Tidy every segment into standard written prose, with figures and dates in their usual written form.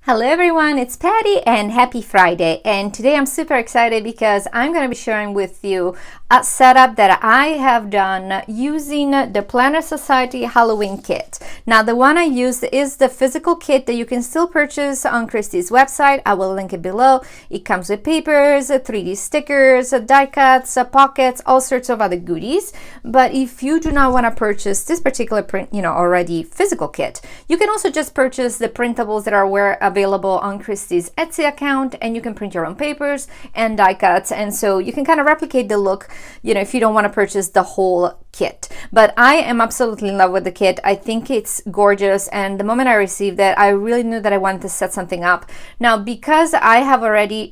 Hello everyone, it's Patty and happy Friday. And today I'm super excited because I'm going to be sharing with you a setup that I have done using the Plannersociety Halloween kit. Now the one I used is the physical kit that you can still purchase on Christie's website. I will link it below. It comes with papers, 3D stickers, die cuts, pockets, all sorts of other goodies. But if you do not want to purchase this particular print, already physical kit, you can also just purchase the printables that are available on Christie's Etsy account, and you can print your own papers and die cuts, and so you can kind of replicate the look, if you don't want to purchase the whole kit. But I am absolutely in love with the kit. I think it's gorgeous, and the moment I received it, I really knew that I wanted to set something up. Now, because I have already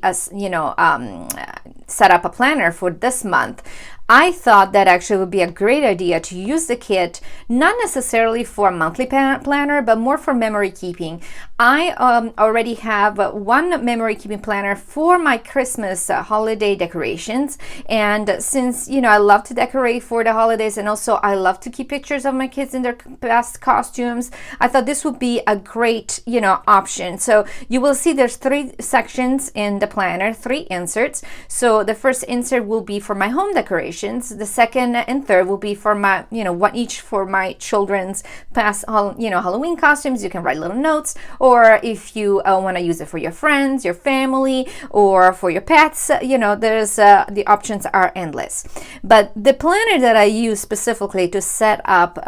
set up a planner for this month, I thought that actually would be a great idea to use the kit, not necessarily for a monthly planner, but more for memory keeping. I already have one memory keeping planner for my Christmas holiday decorations. And since, I love to decorate for the holidays, and also I love to keep pictures of my kids in their best costumes, I thought this would be a great, option. So you will see there's 3 sections in the planner, 3 inserts. So the first insert will be for my home decoration. The second and third will be for my, one each for my children's past, Halloween costumes. You can write little notes, or if you want to use it for your friends, your family, or for your pets, there's the options are endless. But the planner that I use specifically to set up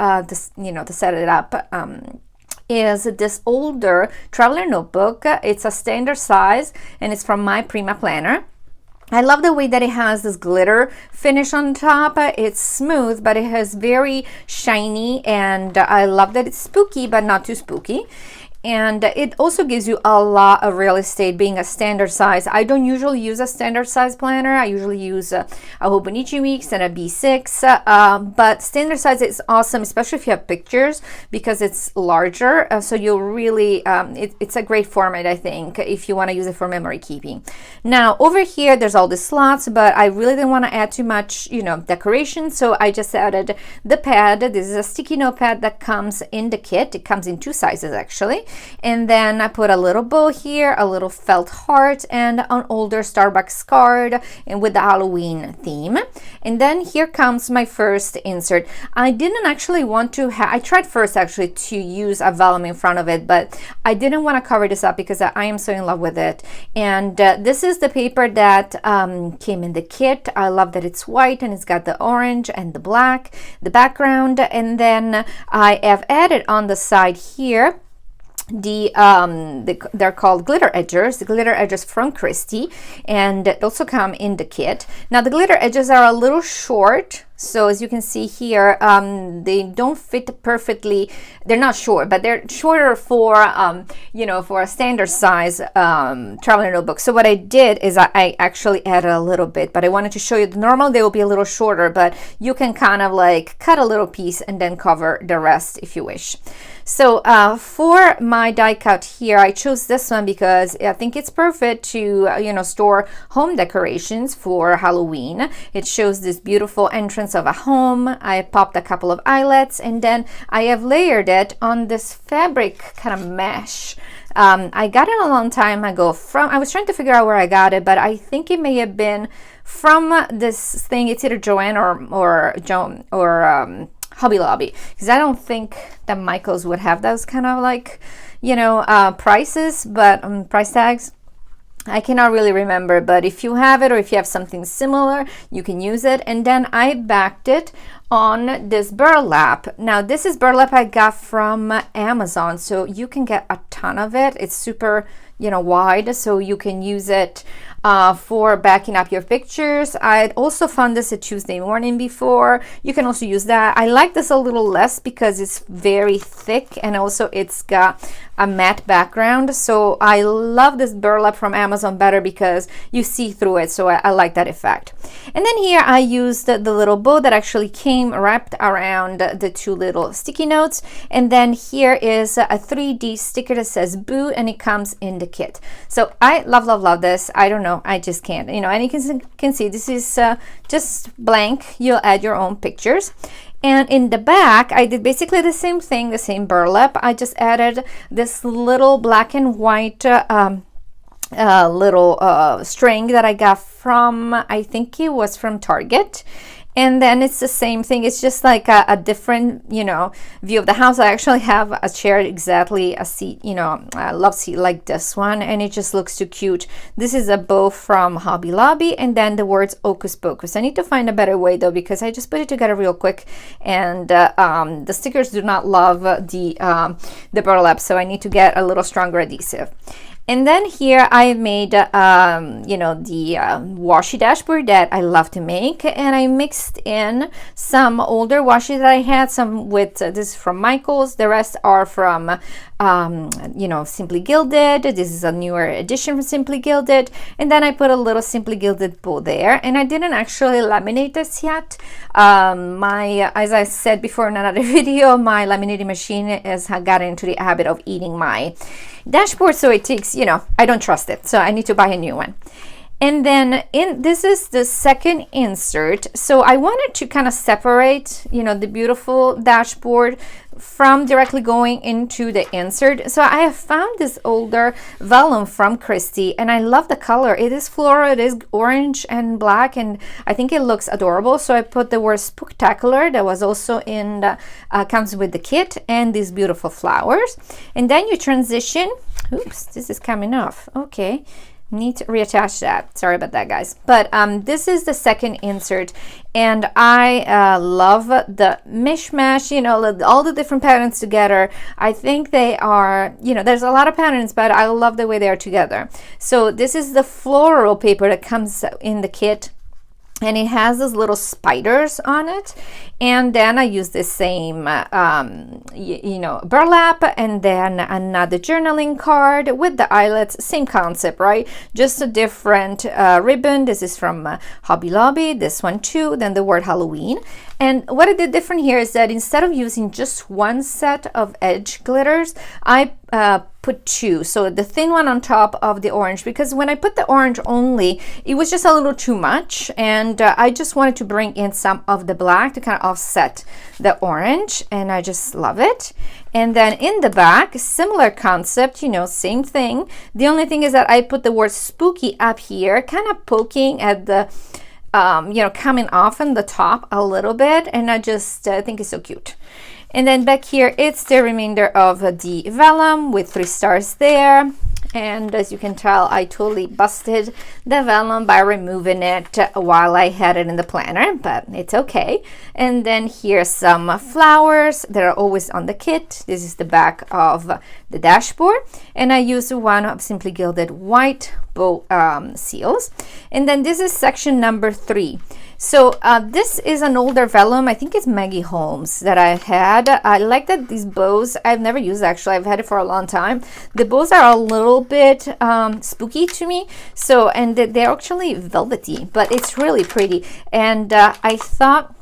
is this older traveler notebook. It's a standard size, and it's from MyPrimaPlanner. I love the way that it has this glitter finish on top. It's smooth, but it has very shiny, and I love that it's spooky, but not too spooky. And it also gives you a lot of real estate being a standard size. I don't usually use a standard size planner. I usually use a Hobonichi Weeks and a B6, but standard size is awesome, especially if you have pictures, because it's larger. So you'll really, it's a great format, I think, if you want to use it for memory keeping. Now over here, there's all the slots, but I really didn't want to add too much, decoration. So I just added the pad. This is a sticky note pad that comes in the kit. It comes in 2 sizes actually. And then I put a little bow here, a little felt heart, and an older Starbucks card, and with the Halloween theme. And then here comes my first insert. I didn't actually want to I tried first actually to use a vellum in front of it, but I didn't want to cover this up because I am so in love with it. And this is the paper that came in the kit. I love that it's white and it's got the orange and the black, the background. And then I have added on the side here they're called glitter edgers, the glitter edgers from Christie, and they also come in the kit. Now the glitter edges are a little short, so as you can see here, they don't fit perfectly. They're not short, but they're shorter for for a standard size traveler notebook. So what I did is I actually added a little bit, but I wanted to show you the normal they will be a little shorter, but you can kind of like cut a little piece and then cover the rest if you wish. So for my die cut here, I chose this one because I think it's perfect to store home decorations for Halloween. It shows this beautiful entrance of a home. I popped a couple of eyelets, and then I have layered it on this fabric kind of mesh. I got it a long time ago I was trying to figure out where I got it, but I think it may have been from this thing. It's either Joann or Hobby Lobby, because I don't think that Michael's would have those kind of like, prices, but price tags. I cannot really remember, but if you have it or if you have something similar, you can use it. And then I backed it on this burlap. Now this is burlap I got from Amazon, so you can get a ton of it. It's super wide, so you can use it for backing up your pictures. I also found this a Tuesday morning before. You can also use that. I like this a little less because it's very thick, and also it's got a matte background. So I love this burlap from Amazon better because you see through it. So I like that effect. And then here I used the little bow that actually came wrapped around the 2 little sticky notes. And then here is a 3D sticker that says boo, and it comes in the kit. So I love this. I don't know, I just can't, and you can see this is just blank. You'll add your own pictures. And in the back, I did basically the same thing, the same burlap. I just added this little black and white little string that I got from, I think it was from Target. And then it's the same thing. It's just like a different, you know, view of the house. I actually have a chair, exactly a seat, you know, a love seat like this one, and it just looks too cute. This is a bow from Hobby Lobby, and then the words Hocus Pocus. I need to find a better way though, because I just put it together real quick, and the stickers do not love the burlap, so I need to get a little stronger adhesive. And then here I made, you know, the washi dashboard that I love to make. And I mixed in some older washi that I had, some with, this is from Michaels. The rest are from, you know, Simply Gilded. This is a newer edition from Simply Gilded. And then I put a little Simply Gilded bow there. And I didn't actually laminate this yet. As I said before in another video, my laminating machine has gotten into the habit of eating my dashboard, so it takes, you know, I don't trust it, so I need to buy a new one. And then this is the second insert, so I wanted to kind of separate, you know, the beautiful dashboard from directly going into the insert. So I have found this older vellum from Christie, and I love the color. It is floral, it is orange and black, and I think it looks adorable. So I put the word Spooktacular that was also in the comes with the kit, and these beautiful flowers. And then you transition. Oops, this is coming off. Okay, need to reattach that. Sorry about that, guys. But this is the second insert, and I love the mishmash, you know, all the different patterns together. I think they are, you know, there's a lot of patterns, but I love the way they are together. So this is the floral paper that comes in the kit, and it has those little spiders on it. And then I use the same, you know, burlap, and then another journaling card with the eyelets. Same concept, right? Just a different ribbon. This is from Hobby Lobby, this one too, then the word Halloween. And what I did different here is that instead of using just one set of edge glitters, I put two. So the thin one on top of the orange, because when I put the orange only, it was just a little too much, and I just wanted to bring in some of the black to kind of offset the orange, and I just love it. And then in the back, similar concept, you know, same thing. The only thing is that I put the word spooky up here, kind of poking at the you know, coming off on the top a little bit, and I just think it's so cute. And then back here, it's the remainder of the vellum with 3 stars there. And as you can tell, I totally busted the vellum by removing it while I had it in the planner, but it's okay. And then here's some flowers that are always on the kit. This is the back of the dashboard, and I use one of Simply Gilded white bow seals. And then this is section number 3. So this is an older vellum. I think it's Maggie Holmes that I had. I like that these bows, I've never used actually. I've had it for a long time. The bows are a little bit spooky to me. So, and they're actually velvety, but it's really pretty. And I thought,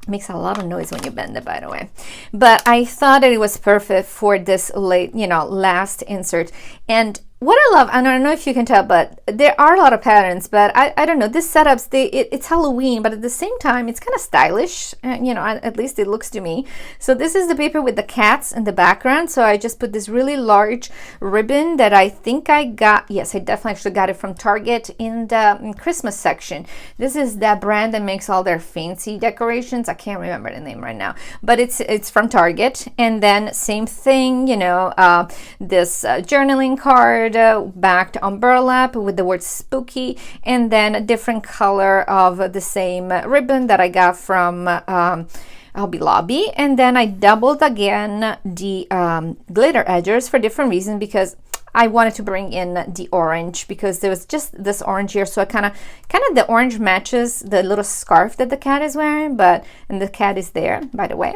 makes a lot of noise when you bend it, by the way, but I thought that it was perfect for this late, you know, last insert. And what I love, and I don't know if you can tell, but there are a lot of patterns, but I don't know, this setups, it's Halloween, but at the same time, it's kind of stylish, you know, at least it looks to me. So this is the paper with the cats in the background. So I just put this really large ribbon that I think I got, yes, I definitely actually got it from Target in the Christmas section. This is that brand that makes all their fancy decorations. I can't remember the name right now, but it's from Target. And then same thing, you know, this journaling card, backed on burlap with the word spooky, and then a different color of the same ribbon that I got from Hobby Lobby. And then I doubled again the glitter edges for different reasons, because I wanted to bring in the orange, because there was just this orange here. So I kind of the orange matches the little scarf that the cat is wearing, and the cat is there, by the way.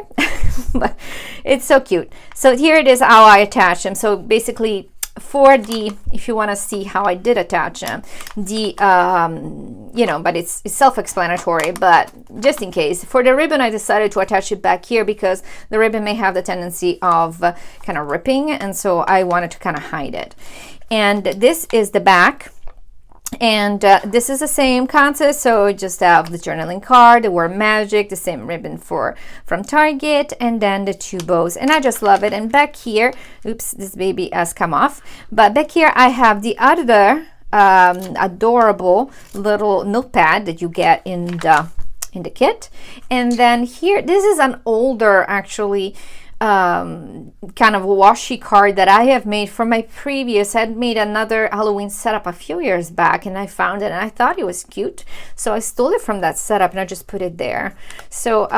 But it's so cute. So here it is how I attach them. So basically, for the, if you want to see how I did attach them, the you know, but it's self-explanatory, but just in case, for the ribbon I decided to attach it back here because the ribbon may have the tendency of kind of ripping, and so I wanted to kind of hide it. And this is the back. And this is the same concept, so just have the journaling card, the word magic, the same ribbon from Target, and then the 2 bows, and I just love it. And back here, oops, this baby has come off, but back here I have the other adorable little notepad that you get in the kit. And then here, this is an older, actually, kind of washi card that I have made from my previous. I had made another Halloween setup a few years back, and I found it and I thought it was cute, so I stole it from that setup and I just put it there. So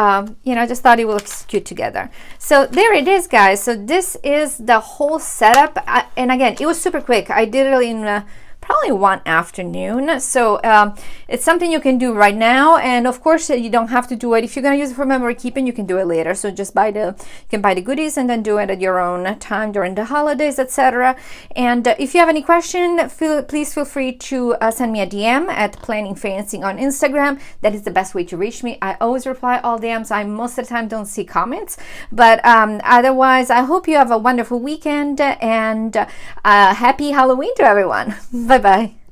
you know, I just thought it would look cute together. So there it is, guys. So this is the whole setup, and again, it was super quick. I did it in probably one afternoon, so it's something you can do right now. And of course, you don't have to do it if you're going to use it for memory keeping. You can do it later, so just you can buy the goodies and then do it at your own time during the holidays, etc. And if you have any question, please feel free to send me a DM at PlanningFancy on Instagram. That is the best way to reach me. I always reply all DMs. I most of the time don't see comments, but otherwise, I hope you have a wonderful weekend, and happy Halloween to everyone. Bye-bye.